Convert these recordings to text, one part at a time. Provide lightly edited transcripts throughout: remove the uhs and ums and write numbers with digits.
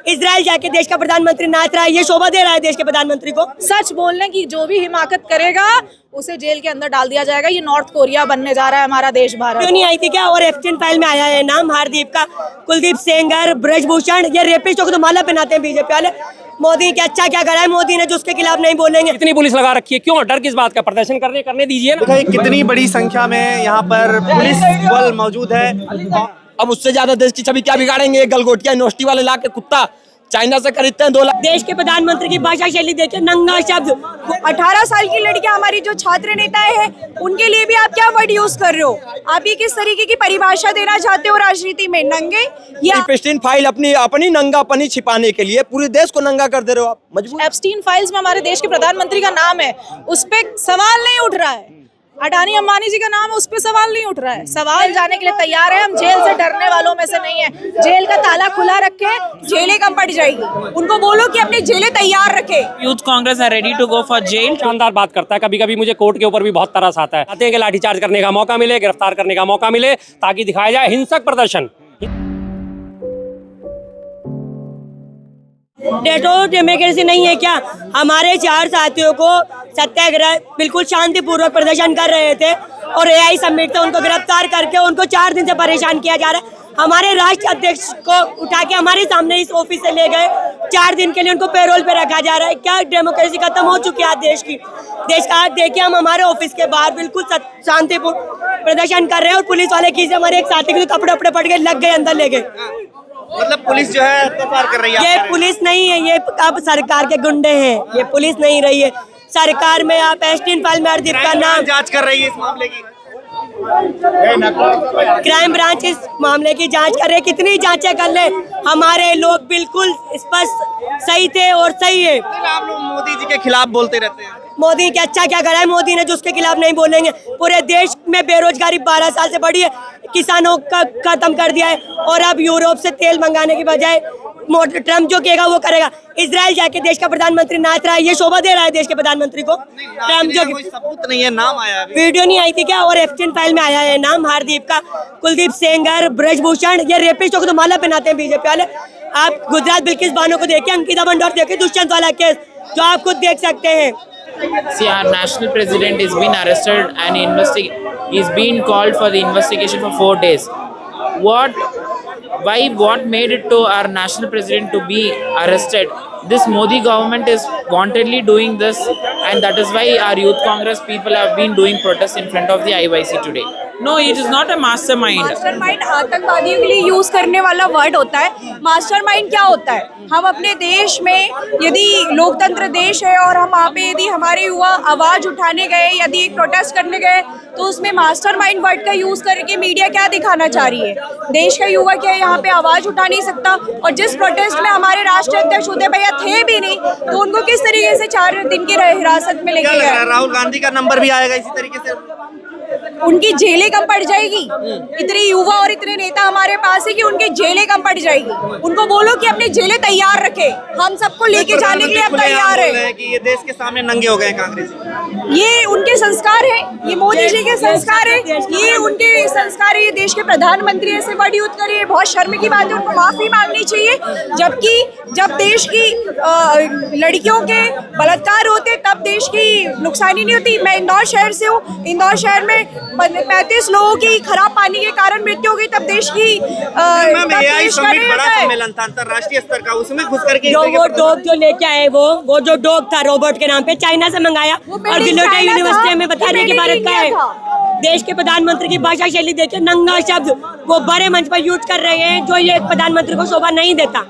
Israel जाके देश का प्रधानमंत्री नाच रहा है, ये शोभा दे रहा है देश के प्रधानमंत्री को। सच बोलने की जो भी हिमाकत करेगा उसे जेल के अंदर डाल दिया जाएगा। ये नॉर्थ कोरिया बनने जा रहा है हमारा देश भारत। क्यों नहीं आई थी क्या? और एब्सटेंट फाइल में आया है नाम हार्दीप का, कुलदीप सेंगर, ब्रजभूषण, ये रेपिस्टों को तो माला पहनाते हैं बीजेपी वाले। मोदी क्या अच्छा क्या करा है मोदी ने जो उसके खिलाफ नहीं बोलेंगे। इतनी पुलिस लगा रखी है, क्यों? डर किस बात का? प्रदर्शन करने दीजिए ना। कितनी बड़ी संख्या में यहाँ पर पुलिस बल मौजूद है। अब उससे ज्यादा देश की छवि क्या बिगाड़ेंगे? गलगोटिया यूनिवर्सिटी वाले ला के कुत्ता चाइना से खरीदते हैं 2 लाख। देश के प्रधानमंत्री की भाषा शैली देखिए, नंगा शब्द। 18 साल की लड़कियां हमारी जो छात्र नेताएं हैं उनके लिए भी आप क्या वर्ड यूज कर रहे हो? आप ये किस तरीके की परिभाषा देना चाहते हो राजनीति में? नंगे या एप्स्टीन फाइल अपनी नंगापनी छिपाने के लिए पूरे देश को नंगा कर दे रहे हो आप। मजबूर एप्स्टीन फाइल्स में हमारे देश के प्रधानमंत्री का नाम है, उस पर सवाल नहीं उठ रहा है। अडानी अंबानी जी का नाम है, उस पर सवाल नहीं उठ रहा है। सवाल जाने के लिए तैयार है, हम जेल से डरने वालों में से नहीं है। जेल का ताला खुला रखे, जेलें कम पड़ जाएगी। उनको बोलो कि अपनी जेलें तैयार रखे। Youth Congress is ready to go for jail. शानदार बात करता है। कभी कभी मुझे कोर्ट के ऊपर भी बहुत तरस आता है। चाहते हैं कि लाठीचार्ज करने का मौका मिले, गिरफ्तार करने का मौका मिले, ताकि दिखाया जाए हिंसक प्रदर्शन। डेमोक्रेसी नहीं है क्या? हमारे 4 साथियों को सत्याग्रह बिल्कुल शांतिपूर्वक प्रदर्शन कर रहे थे और एआई समिट से उनको गिरफ्तार करके उनको 4 दिन से परेशान किया जा रहा है। हमारे राष्ट्रीय अध्यक्ष को उठा के हमारे सामने इस ऑफिस से ले गए, 4 दिन के लिए उनको पैरोल पे रखा जा रहा है। क्या डेमोक्रेसी खत्म हो चुकी है देश की? देश का देखिए, हम हमारे ऑफिस के बाहर बिल्कुल शांतिपूर्ण प्रदर्शन कर रहे हैं और पुलिस वाले की हमारे एक साथी के कपड़े उपड़े पड़ गए, लग गए, अंदर ले गए। मतलब पुलिस जो है अत्याचार कर रही है। ये पुलिस नहीं है, ये अब सरकार के गुंडे हैं, ये पुलिस नहीं रही है। सरकार में आप एप्स्टीन फाइल में हार्दीप का नाम जांच कर रही है इस मामले की। क्राइम ब्रांच इस मामले की जांच कर रहे, कितनी जांचें कर ले। हमारे लोग बिल्कुल स्पष्ट सही थे और सही है। आप लोग मोदी जी के खिलाफ बोलते रहते हैं। मोदी क्या अच्छा क्या करा है मोदी ने जो उसके खिलाफ नहीं बोलेंगे। पूरे देश में बेरोजगारी 12 साल से बढ़ी है, किसानों का खत्म कर दिया है और अब यूरोप से तेल मंगाने की बजाय ट्रम्प जो कहेगा वो करेगा। इजराइल जाके देश का प्रधानमंत्री नाच रहा है, ये शोभा दे रहा है देश के प्रधानमंत्री को। ट्रम्प जो कोई सबूत नहीं है, नाम आया अभी। वीडियो नहीं आई थी क्या? और एब्सटेंट फाइल में आया है नाम हार्दीप का, कुलदीप सेंगर, ब्रजभूषण, ये रेपिस्टों को तो माला पहनाते हैं बीजेपी वाले। आप गुजरात बिल्किस बानो को देखिए, अंकिता भंडार देखिए, दुष्यंत वाला केस जो आप खुद देख सकते हैं। See, our national president is been arrested and is being called for the investigation for 4 days. What made it to our national president to be arrested? This Modi government is wantedly doing this, and that is why our youth Congress people have been doing protests in front of the IYC today. No, it is not a mastermind. Mastermind आतंकवादियों के लिए use करने वाला word होता है। Mastermind क्या होता है? हम अपने देश में यदि लोकतंत्र देश है और हम वहाँ पे यदि हमारे युवा आवाज उठाने गए, यदि एक प्रोटेस्ट करने गए, तो उसमें मास्टरमाइंड वर्ड का यूज करके मीडिया क्या दिखाना चाह रही है? देश का युवा क्या यहाँ पे आवाज उठा नहीं सकता? और जिस प्रोटेस्ट में हमारे राष्ट्रीय अध्यक्ष उदय भैया थे भी नहीं, तो उनको किस तरीके से 4 दिन की हिरासत में लेके गए? राहुल गांधी का नंबर भी आएगा इसी तरीके से। उनकी जेलें कम पड़ जाएगी। इतने युवा और इतने नेता हमारे पास है कि उनकी जेलें कम पड़ जाएगी। उनको बोलो कि अपनी जेलें तैयार रखे, हम सबको लेके जाने के लिए अब तैयार है। कि ये देश के सामने नंगे हो गए कांग्रेस। ये उनके संस्कार है, ये मोदी जी के संस्कार है, ये उनके संस्कार है। ये देश के प्रधानमंत्री ऐसे वर्ड यूज करे, बहुत शर्म की बात है, उनको माफी मांगनी चाहिए। जबकि जब देश की लड़कियों के बलात्कार होते तब देश की नुकसानी नहीं होती। मैं इंदौर शहर से हूँ, इंदौर शहर में 35 लोगों की खराब पानी के कारण मृत्यु हो गई, तब देश की बड़ा सम्मेलन था अंतरराष्ट्रीय स्तर का, उसमें घुस करके वो डॉग जो लेके आए, वो जो डॉग था रोबोट के नाम पे चाइना से मंगाया और गिलोटे यूनिवर्सिटी में बताने की बात का है। देश के प्रधानमंत्री की भाषा शैली देखिए, नंगा शब्द वो बड़े मंच पर यूज कर रहे हैं जो ये प्रधानमंत्री को शोभा नहीं देता।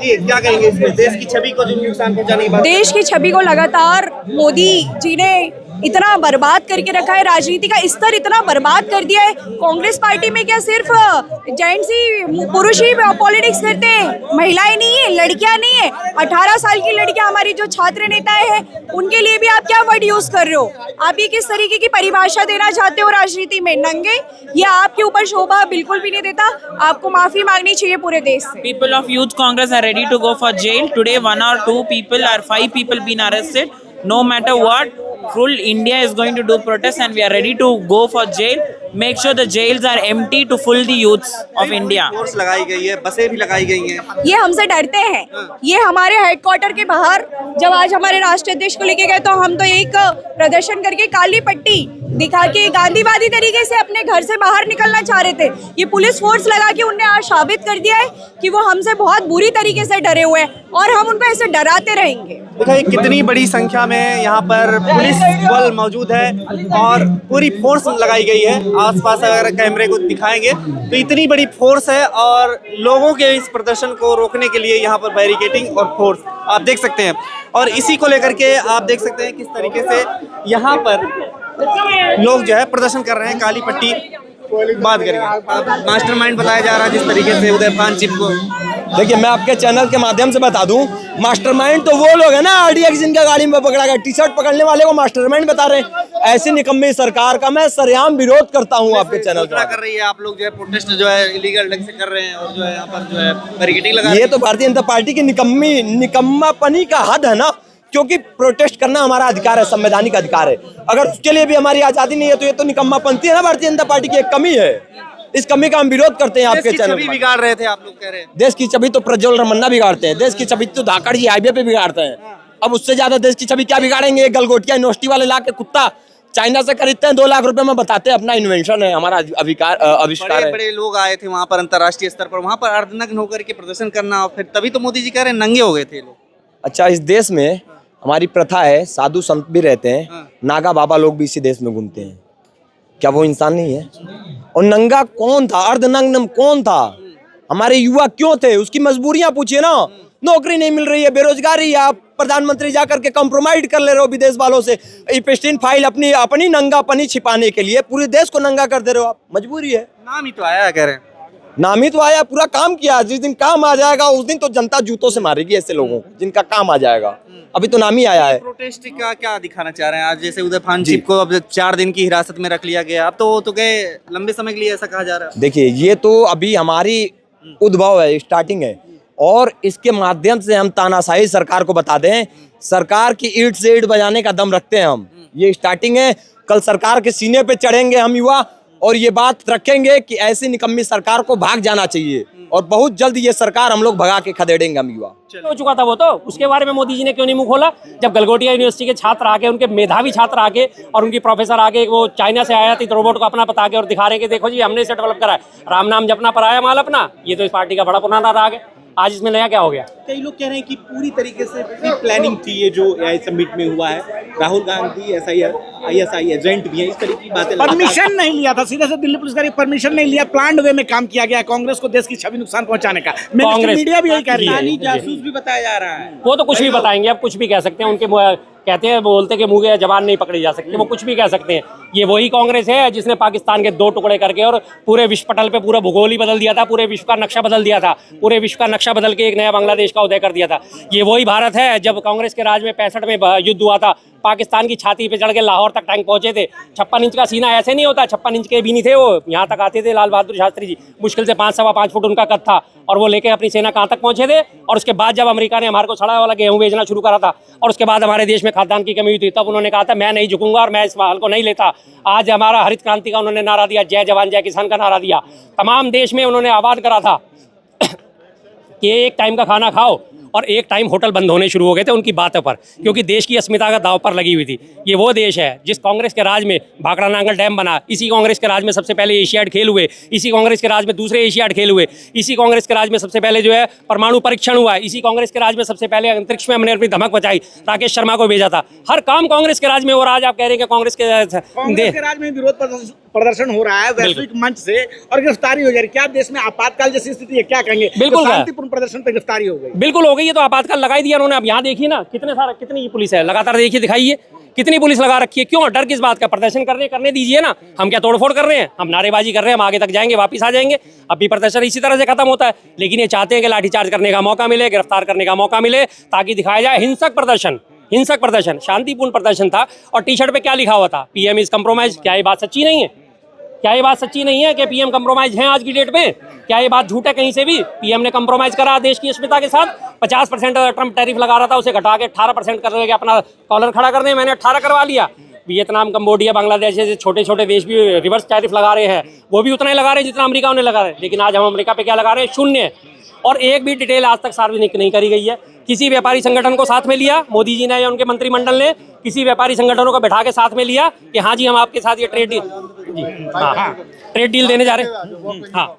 क्या करेंगे इसमें? देश की छवि को जो नुकसान पहुंचाने की बात, देश की छवि को लगातार मोदी जी ने इतना बर्बाद करके रखा है, राजनीति का स्तर इतना बर्बाद कर दिया है। कांग्रेस पार्टी में क्या सिर्फ जेंट्स ही, पुरुष ही पॉलिटिक्स करते हैं? महिलाएं नहीं है, लड़कियां नहीं है। 18 साल की लड़कियां हमारी जो छात्र नेताएं हैं उनके लिए भी आप क्या वर्ड यूज कर रहे हो? आप ये किस तरीके की परिभाषा देना चाहते हो राजनीति में? नंगे? ये आपके ऊपर शोभा बिल्कुल भी नहीं देता। आपको माफी मांगनी चाहिए पूरे देश से। People of Youth Congress are ready to go for jail. Today 1 or 2 people or 5 people been arrested. No matter what, full India is going to do protest and we are ready to go for jail. make sure the jails are empty to full the youths of India. Force लगाई गई है, बसें भी लगाई गई हैं। ये हमसे डरते हैं। ये हमारे हेडक्वार्टर के बाहर जब आज हमारे राष्ट्रीय अध्यक्ष को लेके गए तो हम तो एक प्रदर्शन करके काली पट्टी दिखा के गांधीवादी तरीके से अपने घर से बाहर निकलना चाह रहे थे। ये पुलिस फोर्स लगा के उनने आज साबित कर दिया है कि वो हमसे बहुत बुरी तरीके से डरे हुए हैं और हम उनको ऐसे डराते रहेंगे। देखिए कितनी बड़ी संख्या में यहाँ पर पुलिस बल मौजूद है और पूरी फोर्स लगाई गई है। आसपास अगर कैमरे को दिखाएंगे तो इतनी बड़ी फोर्स है और लोगों के इस प्रदर्शन को रोकने के लिए यहाँ पर बैरिकेडिंग और फोर्स आप देख सकते हैं। और इसी को लेकर के आप देख सकते हैं किस तरीके से यहाँ पर लोग जो है प्रदर्शन कर रहे हैं। काली पट्टी बात करेंगे, मास्टरमाइंड बताया जा रहा है जिस तरीके से उदय पान चिप को। देखिए मैं आपके चैनल के माध्यम से बता दूं, मास्टरमाइंड तो वो लोग हैं ना आरडीएक्स जिनका गाड़ी में पकड़ा गया, टी शर्ट पकड़ने वाले को मास्टरमाइंड बता रहे हैं। ऐसी निकम्मी सरकार का मैं सरेआम विरोध करता हूं आपके चैनल का। कर रही है आप लोग जो है प्रोटेस्ट जो है इलीगल ढंग से कर रहे हैं और जो है यहाँ पर जो है बैरिकेडिंग लगा। ये तो भारतीय जनता पार्टी की निकम्मापनी का हद है ना, क्योंकि प्रोटेस्ट करना हमारा अधिकार है, संवैधानिक अधिकार है। अगर उसके लिए भी हमारी आजादी नहीं है तो ये तो निकम्मापंथी है ना, भारतीय जनता पार्टी की एक कमी है। इस कमी का हम विरोध करते हैं आपके चैनल पर। बिगाड़ रहे थे आप लोग कह रहे हैं। देश की छवि तो प्रज्वल रमन्ना बिगाड़ते हैं, देश की छवि तो धाकड़ जी हाईवे पे बिगाड़ते हैं। अब उससे ज्यादा देश की छवि क्या बिगाड़ेंगे? एक गलगोटिया यूनिवर्सिटी वाले ला के कुत्ता चाइना से खरीदते हैं 2 लाख रुपए में, बताते हैं अपना इन्वेंशन है, हमारा आविष्कार है। बड़े लोग आए थे वहाँ पर अंतर्राष्ट्रीय स्तर पर, वहाँ पर अर्धनग्न होकर के प्रदर्शन करना, और फिर तभी तो मोदी जी कह रहे हैं नंगे हो गए थे लोग। अच्छा, इस देश में हमारी प्रथा है, साधु संत भी रहते हैं, नागा बाबा लोग भी इसी देश में घूमते हैं। क्या वो इंसान नहीं है? और नंगा कौन था, अर्धनग्न कौन था? हमारे युवा क्यों थे? उसकी मजबूरियां पूछिए ना। नौकरी नहीं मिल रही है, बेरोजगारी, आप प्रधानमंत्री जाकर के कॉम्प्रोमाइज कर ले रहे हो विदेश वालों से, इप्स्टीन फाइल अपनी नंगापनी छिपाने के लिए पूरे देश को नंगा कर दे रहे हो आप। मजबूरी है। नाम ही तो आया कह रहे हैं। नाम ही तो आया, पूरा काम किया। जिस दिन काम आ जाएगा उस दिन तो जनता जूतों से मारेगी ऐसे लोगों को जिनका काम आ जाएगा। अभी तो नाम ही आया है। प्रोटेस्ट का क्या दिखाना चाह रहे हैं आज? जैसे उदय पान चिप को अब 4 दिन की हिरासत में रख लिया गया, अब तो गए लंबे समय के लिए, ऐसा कहा जा रहा है। देखिए ये तो अभी हमारी उद्भव है, स्टार्टिंग है, और इसके माध्यम से हम तानाशाही सरकार को बता दें, सरकार की ईंट से ईंट बजाने का दम रखते हैं हम। ये स्टार्टिंग है, कल सरकार के सीने पे चढ़ेंगे हम युवा और ये बात रखेंगे कि ऐसी निकम्मी सरकार को भाग जाना चाहिए, और बहुत जल्द ये सरकार हम लोग भगा के खदेड़ेंगे हम युवा। हो चुका था वो तो, उसके बारे में मोदी जी ने क्यों नहीं मुंह खोला? जब गलगोटिया यूनिवर्सिटी के छात्र आके, उनके मेधावी छात्र आके और उनकी प्रोफेसर आके, वो चाइना से आया था रोबोट को अपना बता के और दिखा रहे कि देखो जी हमने इसे डेवलप करा है, राम नाम जपना पर आया माल अपना। ये तो इस पार्टी का बड़ा पुराना राग है। आज इसमें नया क्या हो गया? कई लोग कह रहे हैं कि पूरी तरीके से प्लानिंग थी ये जो एआई समिट में हुआ है। राहुल गांधी ISI एजेंट भी है, इस तरह की बातें। परमिशन नहीं लिया था, सीधे से दिल्ली पुलिस का परमिशन नहीं लिया, प्लान्ड वे में काम किया गया कांग्रेस को देश की छवि नुकसान पहुंचाने का। कांग्रेस मीडिया भी यही कह रही है। जासूस भी बताया जा रहा है। वो तो कुछ भी बताएंगे, अब कुछ भी कह सकते हैं। उनके कहते हैं, बोलते कि मुंह के जबान नहीं पकड़ी जा सकती, वो कुछ भी कह सकते हैं। ये वही कांग्रेस है जिसने पाकिस्तान के 2 टुकड़े करके और पूरे विश्व पटल पे पूरा भूगोल ही बदल दिया था, पूरे विश्व का नक्शा बदल दिया था, पूरे विश्व का नक्शा बदल के एक नया बांग्लादेश का उदय कर दिया था। ये वही भारत है जब कांग्रेस के राज में 65 में युद्ध हुआ था, पाकिस्तान की छाती पे चढ़ के लाहौर तक टैंक पहुंचे थे। 56 इंच का सीना ऐसे नहीं होता, 56 इंच के भी नहीं थे वो, यहाँ तक आते थे लाल बहादुर शास्त्री जी। मुश्किल से 5 सवा 5 फुट उनका कद था, और वो लेके अपनी सेना कहाँ तक पहुंचे थे। और उसके बाद जब अमेरिका ने हमारे को सड़ा वाला गेहूं भेजना शुरू करा था, और उसके बाद हमारे देश में खाद्यान्न की कमी हुई थी, तब उन्होंने कहा था मैं नहीं झुकूंगा और मैं इस माल को नहीं लेता। आज हमारा हरित क्रांति का उन्होंने नारा दिया, जय जवान जय किसान का नारा दिया। तमाम देश में उन्होंने आबाद करा था कि एक टाइम का खाना खाओ, और एक टाइम होटल बंद होने शुरू हो गए थे उनकी बातों पर, क्योंकि देश की अस्मिता का दाव पर लगी हुई थी। ये वो देश है जिस कांग्रेस के राज में भाखड़ा नांगल डैम बना, इसी कांग्रेस के राज में सबसे पहले एशियाड खेल हुए, इसी कांग्रेस के राज में दूसरे एशियाड खेल हुए, इसी कांग्रेस के राज में सबसे पहले जो है परमाणु परीक्षण हुआ, इसी कांग्रेस के राज में सबसे पहले अंतरिक्ष में हमने अपनी धमक बचाई, राकेश शर्मा को भेजा था। हर काम कांग्रेस के राज में, और आज आप कह रहे हैं कि कांग्रेस के राज में विरोध प्रदर्शन हो रहा है वैश्विक मंच से, और गिरफ्तारी हो जा रही है। क्या देश में आपातकाल जैसी स्थिति है? क्या कहेंगे? बिल्कुल शांतिपूर्ण प्रदर्शन पर गिरफ्तारी हो गई। बिल्कुल हो गई है, तो आपातकाल लगाई दिया उन्होंने। अब यहाँ देखिए ना, कितनी पुलिस है, लगातार देखिए, दिखाइए कितनी पुलिस लगा रखी है। क्यों? डर किस बात का? प्रदर्शन करने दीजिए ना। हम क्या तोड़फोड़ कर रहे हैं? हम नारेबाजी कर रहे हैं, हम आगे तक जाएंगे, वापस आ जाएंगे। अब भी प्रदर्शन इसी तरह से खत्म होता है, लेकिन ये चाहते हैं कि लाठीचार्ज करने का मौका मिले, गिरफ्तार करने का मौका मिले, ताकि दिखाया जाए हिंसक प्रदर्शन शांतिपूर्ण प्रदर्शन था। और टी शर्ट पे क्या लिखा हुआ था? PM is compromise. क्या ये बात सच्ची नहीं है? क्या ये बात सच्ची नहीं है कि PM कम्प्रोमाइज है आज की डेट में? क्या ये बात झूठ है कहीं से भी? PM ने कम्प्रोमाइज करा देश की अस्मिता के साथ। 50% ट्रम्प टैरिफ लगा रहा था, उसे घटा के 18% कर लेके अपना कॉलर खड़ा कर दें, मैंने 18 करवा लिया। वियतनाम, कंबोडिया, बांग्लादेश जैसे छोटे छोटे देश भी रिवर्स टैरिफ लगा रहे हैं, वो भी उतना ही लगा रहे हैं जितना अमेरिका उन्हें लगा रहे हैं। लेकिन आज हम अमेरिका पे क्या लगा रहे हैं? शून्य। और एक भी डिटेल आज तक सार्वजनिक नहीं करी गई है। किसी व्यापारी संगठन को साथ में लिया मोदी जी ने या उनके मंत्रिमंडल ने, किसी व्यापारी संगठनों को बैठा के साथ में लिया कि हाँ जी हम आपके साथ ये ट्रेड डील देने जा रहे हैं, हाँ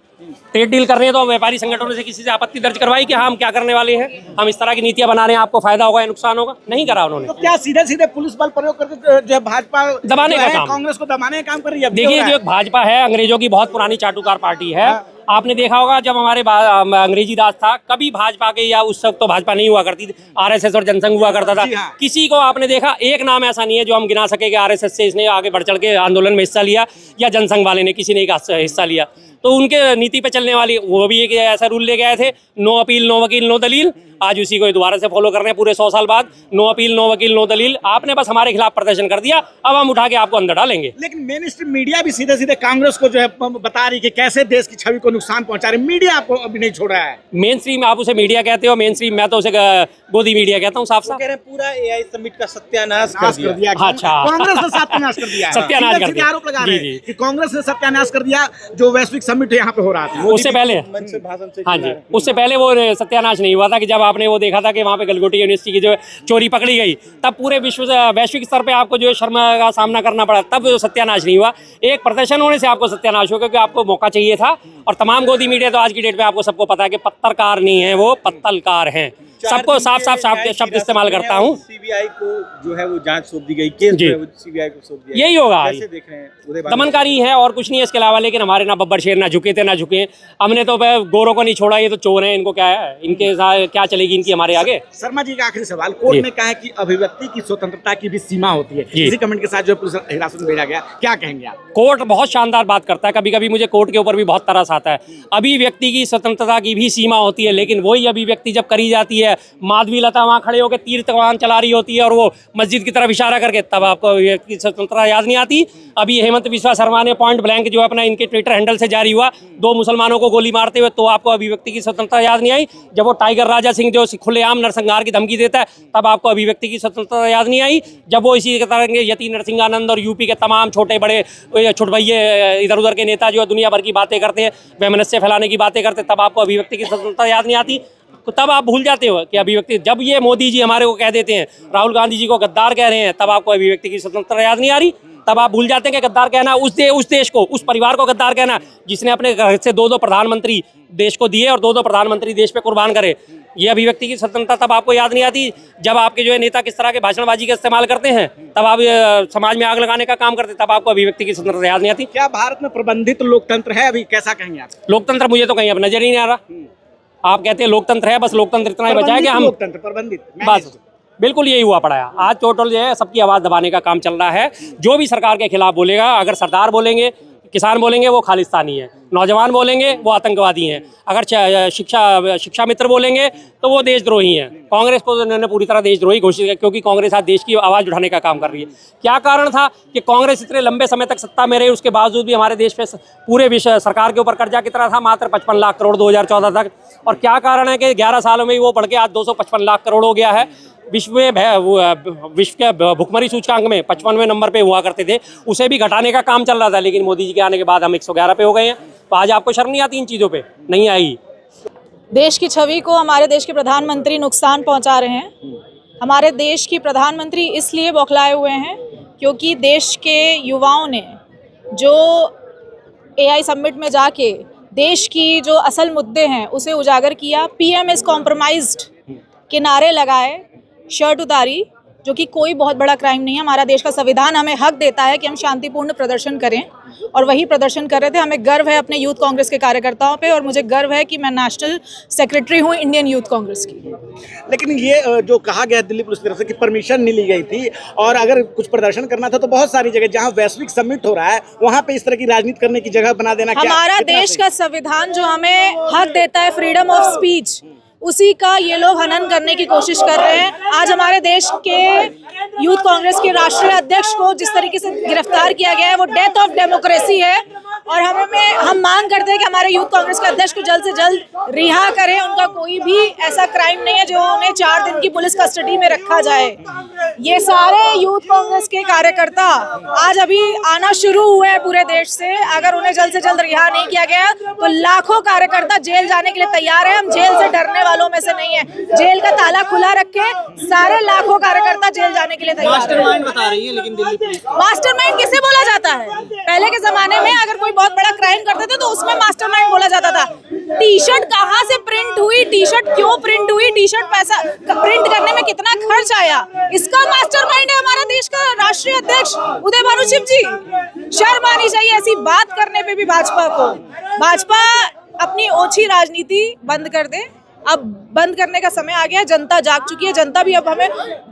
ट्रेड डील कर रहे हैं। तो व्यापारी संगठनों से किसी से आपत्ति दर्ज करवाई कि हाँ हम क्या करने वाले हैं, हम इस तरह की नीतियां बना रहे हैं, आपको फायदा होगा या नुकसान होगा? नहीं करा उन्होंने। तो क्या सीधे सीधे पुलिस बल प्रयोग करके जो है भाजपा दबाने का काम, कांग्रेस को दबाने का काम कर रही है? देखिए जो भाजपा है अंग्रेजों की बहुत पुरानी चाटुकार पार्टी है। आपने देखा होगा जब हमारे अंग्रेजी राज था, कभी भाजपा के या उस वक्त तो भाजपा नहीं हुआ करती थी, आरएसएस और जनसंघ हुआ करता था। किसी को आपने देखा एक नाम ऐसा नहीं है जो हम गिना सके कि आरएसएस से इसने आगे बढ़ चढ़ के आंदोलन में हिस्सा लिया या जनसंघ वाले ने किसी ने हिस्सा लिया। तो उनके नीति पे चलने वाली वो भी एक ऐसा रूल ले गए थे, नो अपील नो वकील नो दलील। आज उसी को दोबारा से फॉलो कर रहे हैं पूरे 100 साल बाद, नो अपील नो वकील नो दलील। आपने बस हमारे खिलाफ प्रदर्शन कर दिया, अब हम उठा के आपको अंदर डालेंगे। लेकिन मेन स्ट्रीम मीडिया भी सीधे सीधे कांग्रेस को जो है बता रही कि कैसे देश की छवि को नुकसान पहुंचा रही। मीडिया आपको अभी नहीं छोड़ रहा है। मेन स्ट्रीम आप उसे मीडिया कहते हो, मेन स्ट्रीम मैं तो उसे गोदी मीडिया कहता हूँ साफ साफ। कह रहे हैं पूरा एआई समिट का सत्यानाश कर दिया। अच्छा कांग्रेस ने सत्यानाश कर दिया, सत्यानाश कर दिया। आरोप लगा रहे हैं कि कांग्रेस ने सत्यानाश कर दिया जो वैश्विक समिट यहाँ पे हो रहा था। उससे पहले हाँ जी, उससे पहले वो सत्यानाश नहीं हुआ था कि जब आपने वो देखा था कि वहाँ पे गलगोटी यूनिवर्सिटी की जो चोरी पकड़ी गई, तब पूरे वैश्विक स्तर पे आपको जो है शर्म का सामना करना पड़ा, तब सत्यानाश नहीं हुआ। एक प्रदर्शन होने से आपको सत्यानाश हो, क्योंकि आपको मौका चाहिए था। और तमाम गोदी मीडिया तो आज की डेट में आपको सबको पता है कि पत्रकार नहीं है, वो पत्तलकार हैं। सबको साफ साफ शब्द इस्तेमाल करता हूँ। सीबीआई को जो है वो जांच सौंप दी गई, केस जो है वो सीबीआई को सौंप दिया। यही होगा, कैसे देख रहे हैं? दमनकारी है और कुछ नहीं है इसके अलावा। लेकिन हमारे ना बब्बर शेर ना झुके थे ना झुके, हमने तो गोरों को नहीं छोड़ा। ये तो चोर हैं, इनको क्या है, इनके साथ क्या चलेगी इनकी हमारे आगे। शर्मा जी का आखिरी सवाल, कोर्ट ने कहा है कि अभिव्यक्ति की स्वतंत्रता की भी सीमा होती है, इसी कमेंट के साथ जो पुलिस हिरासत में भेजा गया, क्या कहेंगे आप? कोर्ट बहुत शानदार बात करता है। कभी कभी मुझे कोर्ट के ऊपर भी बहुत तरस आता है। अभिव्यक्ति की स्वतंत्रता की भी सीमा होती है, लेकिन वही अभिव्यक्ति जब करी जाती है, माधवी लता वहाँ खड़े होकर तीर कमान चला रही होती है और वो मस्जिद की तरफ इशारा करके, तब आपको अभिव्यक्ति की स्वतंत्रता याद नहीं आती। अभी हेमंत बिस्वा शर्मा ने पॉइंट ब्लैंक जो अपना इनके ट्विटर हैंडल से जारी हुआ 2 मुसलमानों को गोली मारते हुए, तो आपको अभिव्यक्ति की स्वतंत्रता याद नहीं आई। जब वो टाइगर राजा सिंह जो खुलेआम नरसंहार की धमकी देता है, तब आपको अभिव्यक्ति की स्वतंत्रता याद नहीं आई। जब वो इसी तरह के यति नरसिंहानंद और यूपी के तमाम छोटे बड़े छुटभैये इधर उधर के नेता जो दुनिया भर की बातें करते हैं, वैमनस्य फैलाने की बातें करते हैं, तब आपको अभिव्यक्ति की स्वतंत्रता याद नहीं आती। तब आप भूल जाते हो कि अभिव्यक्ति, जब ये मोदी जी हमारे को कह देते हैं, राहुल गांधी जी को गद्दार कह रहे हैं, तब आपको अभिव्यक्ति की स्वतंत्रता याद नहीं आ रही। तब आप भूल जाते हैं कि गद्दार कहना उस देश को, उस परिवार को गद्दार कहना जिसने अपने घर से 2 प्रधानमंत्री देश को दिए और 2 प्रधानमंत्री देश पे कुर्बान करे। ये अभिव्यक्ति की स्वतंत्रता तब आपको याद नहीं आती जब आपके जो है नेता किस तरह के भाषणबाजी का इस्तेमाल करते हैं, तब आप समाज में आग लगाने का काम करते, तब आपको अभिव्यक्ति की स्वतंत्रता याद नहीं आती। क्या भारत में प्रबंधित लोकतंत्र है अभी, कैसा कहेंगे आप? लोकतंत्र मुझे तो कहीं अब नजर ही नहीं आ रहा। आप कहते हैं लोकतंत्र है, बस लोकतंत्र इतना ही बचा है कि हम लोकतंत्र प्रबंधित, बस बिल्कुल यही हुआ पड़ा है। आज टोटल जो है सबकी आवाज़ दबाने का काम चल रहा है। जो भी सरकार के खिलाफ बोलेगा, अगर सरदार बोलेंगे, किसान बोलेंगे वो खालिस्तानी है, नौजवान बोलेंगे वो आतंकवादी हैं, अगर शिक्षा मित्र बोलेंगे तो वो देशद्रोही हैं। कांग्रेस को उन्होंने पूरी तरह देशद्रोही घोषित किया, क्योंकि कांग्रेस आज देश की आवाज़ उठाने का काम कर रही है। क्या कारण था कि कांग्रेस इतने लंबे समय तक सत्ता में रही, उसके बावजूद भी हमारे देश पे पूरे विश्व सरकार के ऊपर कर्जा कितना था? मात्र 55 लाख करोड़ 2014 तक। और क्या कारण है कि 11 सालों में ही वो बढ़ के आज 255 लाख करोड़ हो गया है। विश्व के भुखमरी सूचकांक में 55वें नंबर पे हुआ करते थे, उसे भी घटाने का काम चल रहा था। लेकिन मोदी जी के आने के बाद हम 111 पे हो गए हैं। तो आज आपको शर्म नहीं आती इन चीज़ों पे? नहीं आई। देश की छवि को हमारे देश के प्रधानमंत्री नुकसान पहुंचा रहे हैं। हमारे देश की प्रधानमंत्री इसलिए बौखलाए हुए हैं क्योंकि देश के युवाओं ने जो एआई समिट में जाके देश की जो असल मुद्दे हैं उसे उजागर किया। पीएम इज कॉम्प्रोमाइज्ड के नारे लगाए, शर्ट उतारी, जो कि कोई बहुत बड़ा क्राइम नहीं है। हमारा देश का संविधान हमें हक देता है कि हम शांतिपूर्ण प्रदर्शन करें, और वही प्रदर्शन कर रहे थे। हमें गर्व है अपने यूथ कांग्रेस के कार्यकर्ताओं पे, और मुझे गर्व है कि मैं नेशनल सेक्रेटरी हूँ इंडियन यूथ कांग्रेस की। लेकिन ये जो कहा गया दिल्ली पुलिस की तरफ से कि परमिशन नहीं ली गई थी, और अगर कुछ प्रदर्शन करना था तो बहुत सारी जगह जहाँ वैश्विक समिट हो रहा है वहाँ पे इस तरह की राजनीति करने की जगह बना देना, हमारा देश का संविधान जो हमें हक देता है फ्रीडम ऑफ स्पीच, उसी का ये लोग हनन करने की कोशिश कर रहे हैं। आज हमारे देश के यूथ कांग्रेस के राष्ट्रीय अध्यक्ष को जिस तरीके से गिरफ्तार किया गया है वो डेथ ऑफ डेमोक्रेसी है। और हम मांग करते हैं कि हमारे यूथ कांग्रेस के अध्यक्ष को जल्द से जल्द रिहा करें। उनका कोई भी ऐसा क्राइम नहीं है जो उन्हें 4 दिन की पुलिस कस्टडी में रखा जाए। ये सारे यूथ कांग्रेस के कार्यकर्ता आज अभी आना शुरू हुए हैं पूरे देश से। अगर उन्हें जल्द से जल्द रिहा नहीं किया गया तो लाखों कार्यकर्ता जेल जाने के लिए तैयार है। हम जेल से डरने वालों में से नहीं है। जेल का ताला खुला रखे सारे लाखों कार्यकर्ता जेल जाने के लिए तैयार है। मास्टरमाइंड बता रही है लेकिन दिल्ली पुलिस मास्टरमाइंड किसे बोला जाता है? पहले के जमाने में अगर कोई बहुत बड़ा क्राइम करते थे तो उसमें मास्टरमाइंड बोला जाता था। टी शर्ट कहाँ से प्रिंट हुई, टी शर्ट क्यों प्रिंट हुई, टी शर्ट पैसा प्रिंट करने में कितना खर्च आया, इसका मास्टरमाइंड है हमारा देश का राष्ट्रीय अध्यक्ष उदय भानु शिव जी। शर्म आनी चाहिए ऐसी बात करने पे भी भाजपा को। भाजपा अपनी ओछी राजनीति बंद कर दे। अब बंद करने का समय आ गया है। जनता जाग चुकी है। जनता भी अब हमें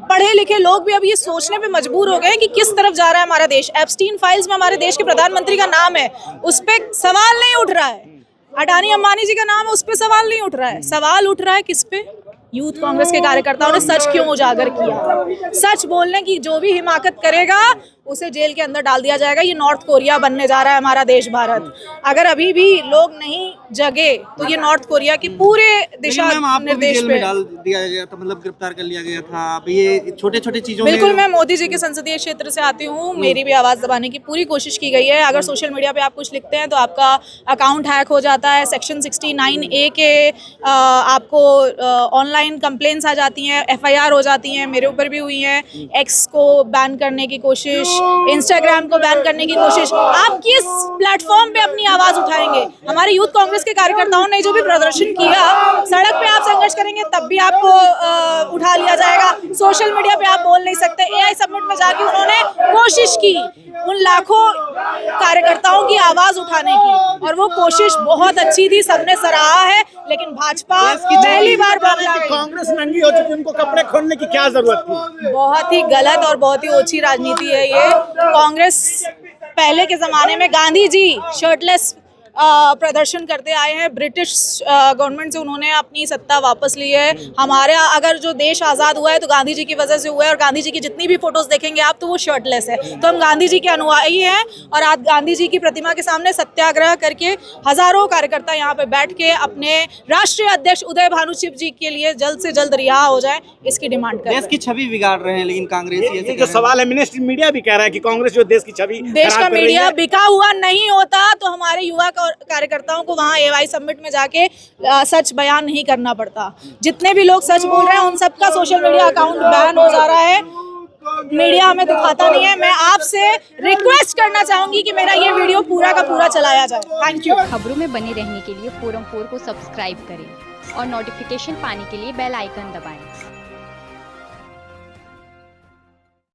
पढ़े लिखे लोग भी अब ये सोचने पे मजबूर हो गए कि किस तरफ जा रहा है हमारा देश। एप्स्टीन फाइल्स में हमारे देश के प्रधानमंत्री का नाम है, उस पर सवाल नहीं उठ रहा है। अडानी अंबानी जी का नाम है, उस पर सवाल नहीं उठ रहा है। सवाल उठ रहा है किस पे? यूथ कांग्रेस के कार्यकर्ताओं ने सच क्यों उजागर किया? सच बोलने की जो भी हिमाकत करेगा उसे जेल के अंदर डाल दिया जाएगा। ये नॉर्थ कोरिया बनने जा रहा है हमारा देश भारत। अगर अभी भी लोग नहीं जगे तो ये नॉर्थ कोरिया की पूरे दिशा निर्देश पे डाल दिया गया था, मतलब गिरफ्तार कर लिया गया था। अब ये छोटे छोटे चीजों में बिल्कुल मैं मोदी जी के संसदीय क्षेत्र से आती हूँ। मेरी भी आवाज़ दबाने की पूरी कोशिश की गई है। अगर सोशल मीडिया पे आप कुछ लिखते हैं तो आपका अकाउंट हैक हो जाता है। सेक्शन 69A के आपको ऑनलाइन कंप्लेंट्स आ जाती हैं, FIR हो जाती हैं। मेरे ऊपर भी हुई हैं। एक्स को बैन करने की कोशिश, इंस्टाग्राम को बैन करने की कोशिश। आप किस प्लेटफॉर्म पे अपनी आवाज़ उठाएंगे? हमारे यूथ कांग्रेस के कार्यकर्ताओं ने जो भी प्रदर्शन किया, सड़क पे आप संघर्ष करेंगे तब भी आपको उठा लिया जाएगा। सोशल मीडिया पे आप बोल नहीं सकते। AI समिट में जाके उन्होंने कोशिश की उन लाखों कार्यकर्ताओं की आवाज उठाने की, और वो कोशिश बहुत अच्छी थी, सबने सराहा है। लेकिन भाजपा पहली बार कांग्रेस नंगी हो चुकी, उनको कपड़े खोलने की क्या जरूरत थी? बहुत ही गलत और बहुत ही ओछी राजनीति है ये। कांग्रेस पहले के जमाने में गांधी जी शर्टलेस प्रदर्शन करते आए हैं। ब्रिटिश गवर्नमेंट से उन्होंने अपनी सत्ता वापस ली है। हमारे अगर जो देश आज़ाद हुआ है तो गांधी जी की वजह से हुआ है, और गांधी जी की जितनी भी फोटोज देखेंगे आप तो वो शर्टलेस है। तो हम गांधी जी के अनुयायी हैं, और आज गांधी जी की प्रतिमा के सामने सत्याग्रह करके हजारों कार्यकर्ता यहाँ पे बैठ के अपने राष्ट्रीय अध्यक्ष उदय भानु शिव जी के लिए जल्द से जल्द रिहा हो जाए, इसकी डिमांड कर रहे हैं। देश की छवि बिगाड़ रहे हैं लेकिन कांग्रेस ये जो सवाल है, मिनिस्ट्री मीडिया भी कह रहा है कि कांग्रेस जो देश की छवि देश का मीडिया बिका हुआ नहीं होता तो हमारे युवा कार्यकर्ताओं को वहाँ AI समिट में जाके सच बयान नहीं करना पड़ता। जितने भी लोग सच बोल रहे हैं उन सबका सोशल मीडिया अकाउंट बैन हो जा रहा है। मीडिया हमें दिखाता नहीं है। मैं आपसे रिक्वेस्ट करना चाहूंगी कि मेरा ये वीडियो पूरा का पूरा चलाया जाए। Thank you. खबरों में बने रहने के लिए फोरम 4 को सब्सक्राइब करें और नोटिफिकेशन पाने के लिए बेल आइकन दबाएं।